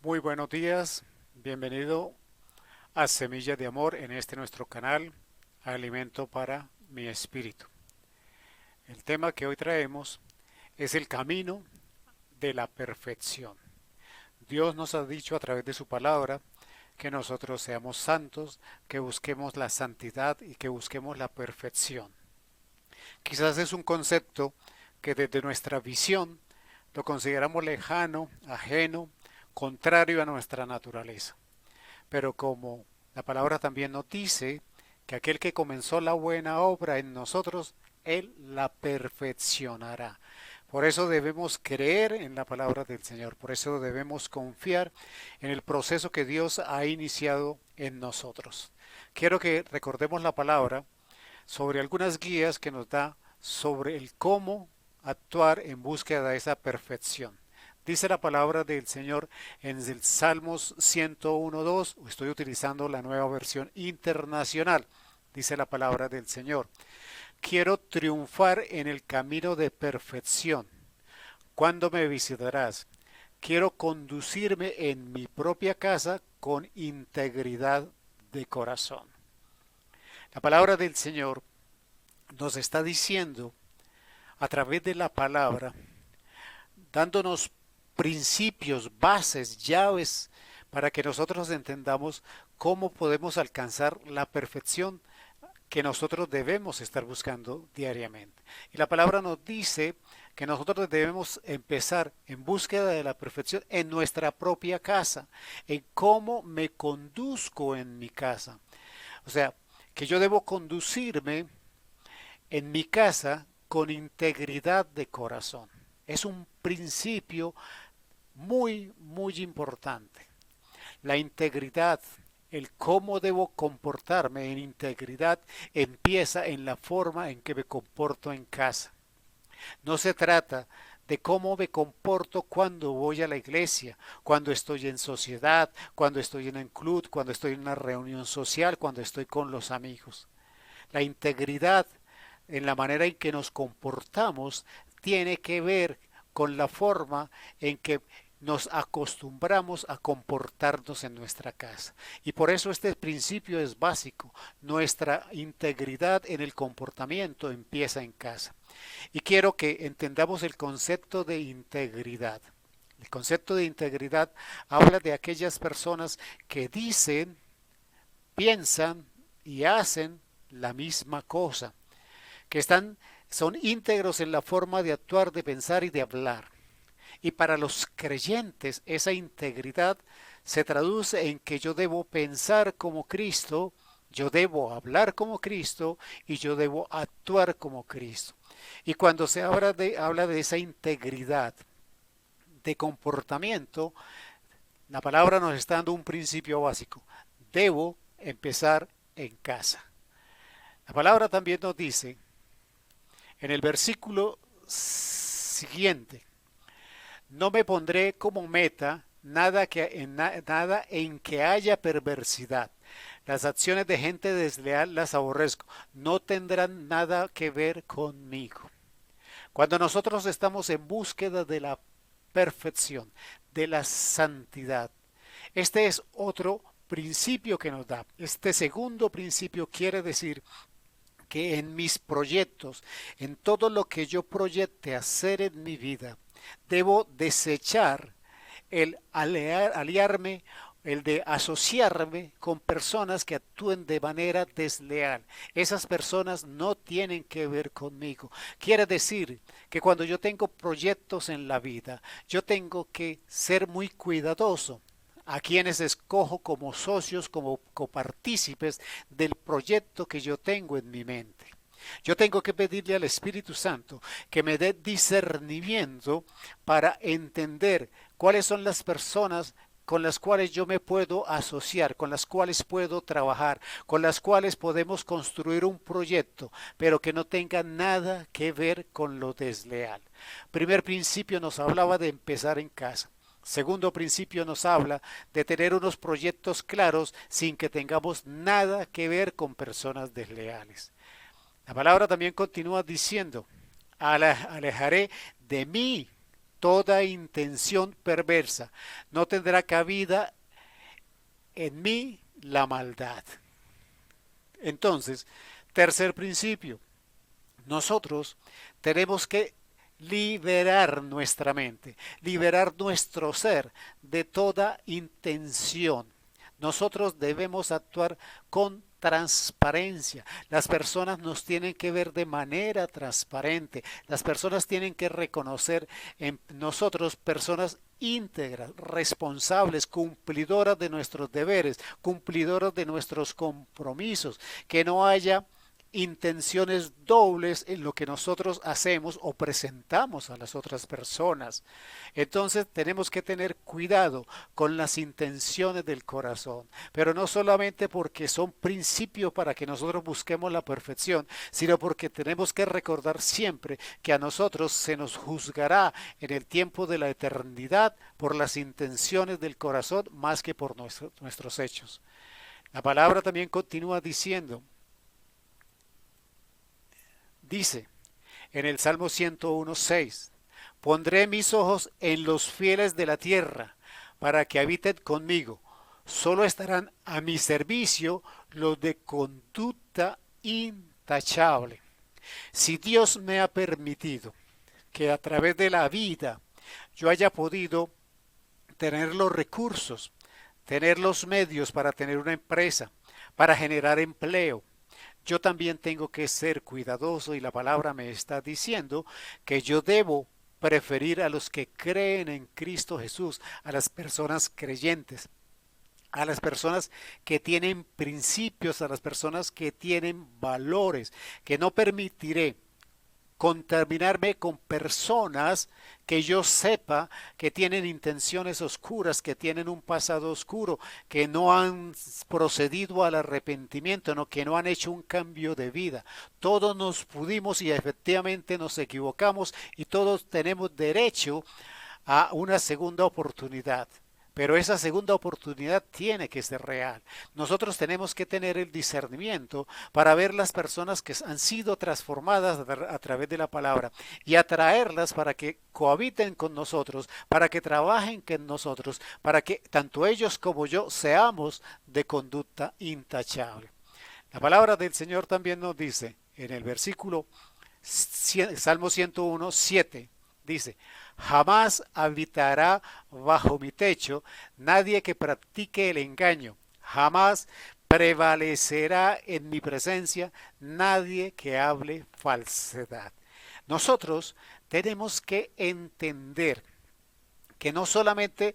Muy buenos días, bienvenido a Semilla de Amor en este nuestro canal, Alimento para mi Espíritu. El tema que hoy traemos es el camino de la perfección. Dios nos ha dicho a través de su palabra que nosotros seamos santos, que busquemos la santidad y que busquemos la perfección. Quizás es un concepto que desde nuestra visión lo consideramos lejano, ajeno, contrario a nuestra naturaleza. Pero como la palabra también nos dice que aquel que comenzó la buena obra en nosotros, Él la perfeccionará. Por eso debemos creer en la palabra del Señor, por eso debemos confiar en el proceso que Dios ha iniciado en nosotros. Quiero que recordemos la palabra sobre algunas guías que nos da sobre el cómo actuar en búsqueda de esa perfección. Dice la palabra del Señor en el Salmos 101.2, estoy utilizando la nueva versión internacional. Dice la palabra del Señor: quiero triunfar en el camino de perfección. ¿Cuándo me visitarás? Quiero conducirme en mi propia casa con integridad de corazón. La palabra del Señor nos está diciendo a través de la palabra, dándonos principios, bases, llaves para que nosotros entendamos cómo podemos alcanzar la perfección que nosotros debemos estar buscando diariamente. Y la palabra nos dice que nosotros debemos empezar en búsqueda de la perfección en nuestra propia casa, en cómo me conduzco en mi casa. O sea, que yo debo conducirme en mi casa con integridad de corazón. Es un principio muy importante. La integridad, el cómo debo comportarme en integridad, empieza en la forma en que me comporto en casa. No se trata de cómo me comporto cuando voy a la iglesia, cuando estoy en sociedad, cuando estoy en un club, cuando estoy en una reunión social, cuando estoy con los amigos. La integridad en la manera en que nos comportamos tiene que ver con la forma en que nos acostumbramos a comportarnos en nuestra casa. Y por eso este principio es básico. Nuestra integridad en el comportamiento empieza en casa. Y quiero que entendamos el concepto de integridad. El concepto de integridad habla de aquellas personas que dicen, piensan y hacen la misma cosa, que son íntegros en la forma de actuar, de pensar y de hablar. Y para los creyentes esa integridad se traduce en que yo debo pensar como Cristo, yo debo hablar como Cristo y yo debo actuar como Cristo. Y cuando se habla de esa integridad de comportamiento, la palabra nos está dando un principio básico. Debo empezar en casa. La palabra también nos dice en el versículo siguiente: no me pondré como meta nada en que haya perversidad. Las acciones de gente desleal las aborrezco. No tendrán nada que ver conmigo. Cuando nosotros estamos en búsqueda de la perfección, de la santidad, este es otro principio que nos da. Este segundo principio quiere decir que en mis proyectos, en todo lo que yo proyecte hacer en mi vida, debo desechar el aliarme, el de asociarme con personas que actúen de manera desleal. Esas personas no tienen que ver conmigo. Quiere decir que cuando yo tengo proyectos en la vida, yo tengo que ser muy cuidadoso a quienes escojo como socios, como copartícipes del proyecto que yo tengo en mi mente. Yo tengo que pedirle al Espíritu Santo que me dé discernimiento para entender cuáles son las personas con las cuales yo me puedo asociar, con las cuales puedo trabajar, con las cuales podemos construir un proyecto, pero que no tenga nada que ver con lo desleal. Primer principio nos hablaba de empezar en casa. Segundo principio nos habla de tener unos proyectos claros sin que tengamos nada que ver con personas desleales. La palabra también continúa diciendo: alejaré de mí toda intención perversa. No tendrá cabida en mí la maldad. Entonces, tercer principio, nosotros tenemos que liberar nuestra mente, liberar nuestro ser de toda intención. Nosotros debemos actuar con transparencia. Las personas nos tienen que ver de manera transparente. Las personas tienen que reconocer en nosotros personas íntegras, responsables, cumplidoras de nuestros deberes, cumplidoras de nuestros compromisos, que no haya intenciones dobles en lo que nosotros hacemos o presentamos a las otras personas. Entonces tenemos que tener cuidado con las intenciones del corazón, pero no solamente porque son principios para que nosotros busquemos la perfección, sino porque tenemos que recordar siempre que a nosotros se nos juzgará en el tiempo de la eternidad por las intenciones del corazón más que por nuestros hechos. La palabra también continúa diciendo, dice en el Salmo 101:6, pondré mis ojos en los fieles de la tierra para que habiten conmigo. Solo estarán a mi servicio los de conducta intachable. Si Dios me ha permitido que a través de la vida yo haya podido tener los recursos, tener los medios para tener una empresa, para generar empleo, yo también tengo que ser cuidadoso y la palabra me está diciendo que yo debo preferir a los que creen en Cristo Jesús, a las personas creyentes, a las personas que tienen principios, a las personas que tienen valores, que no permitiré contaminarme con personas que yo sepa que tienen intenciones oscuras, que tienen un pasado oscuro, que no han procedido al arrepentimiento, no, que no han hecho un cambio de vida. Todos nos pudimos y efectivamente nos equivocamos y todos tenemos derecho a una segunda oportunidad. Pero esa segunda oportunidad tiene que ser real. Nosotros tenemos que tener el discernimiento para ver las personas que han sido transformadas a través de la palabra y atraerlas para que cohabiten con nosotros, para que trabajen con nosotros, para que tanto ellos como yo seamos de conducta intachable. La palabra del Señor también nos dice en el versículo Salmo 101:7, dice, jamás habitará bajo mi techo nadie que practique el engaño, jamás prevalecerá en mi presencia nadie que hable falsedad. Nosotros tenemos que entender que no solamente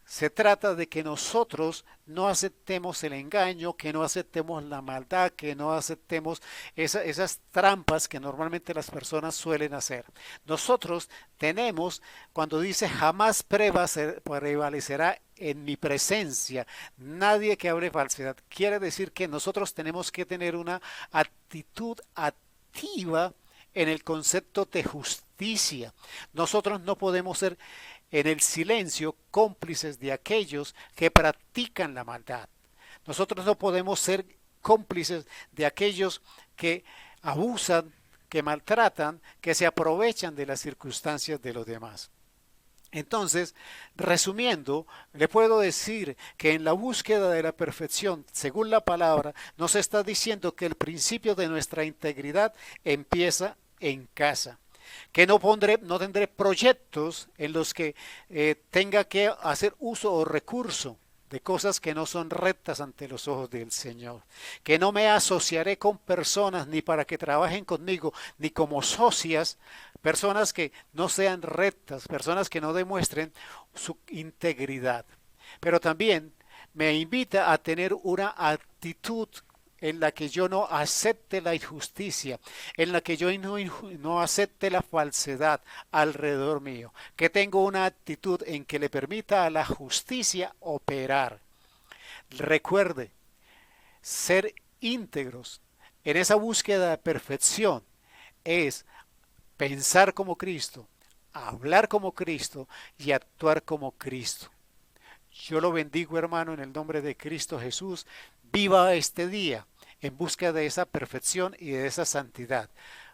se trata de que nosotros no aceptemos el engaño, que no aceptemos la maldad, que no aceptemos esas trampas que normalmente las personas suelen hacer. Nosotros tenemos, cuando dice jamás prevalecerá en mi presencia nadie que hable falsedad, quiere decir que nosotros tenemos que tener una actitud activa en el concepto de justicia. Nosotros no podemos ser en el silencio cómplices de aquellos que practican la maldad. Nosotros no podemos ser cómplices de aquellos que abusan, que maltratan, que se aprovechan de las circunstancias de los demás. Entonces, resumiendo, le puedo decir que en la búsqueda de la perfección, según la palabra, nos está diciendo que el principio de nuestra integridad empieza en casa. Que no tendré proyectos en los que tenga que hacer uso o recurso de cosas que no son rectas ante los ojos del Señor. Que no me asociaré con personas ni para que trabajen conmigo, ni como socias, personas que no sean rectas, personas que no demuestren su integridad. Pero también me invita a tener una actitud en la que yo no acepte la injusticia, en la que yo no acepte la falsedad alrededor mío, que tengo una actitud en que le permita a la justicia operar. Recuerde, ser íntegros en esa búsqueda de perfección es pensar como Cristo, hablar como Cristo y actuar como Cristo. Yo lo bendigo, hermano, en el nombre de Cristo Jesús. Viva este día en busca de esa perfección y de esa santidad,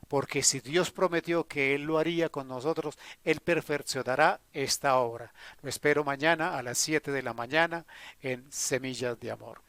porque si Dios prometió que Él lo haría con nosotros, Él perfeccionará esta obra. Lo espero mañana a las 7 de la mañana en Semillas de Amor.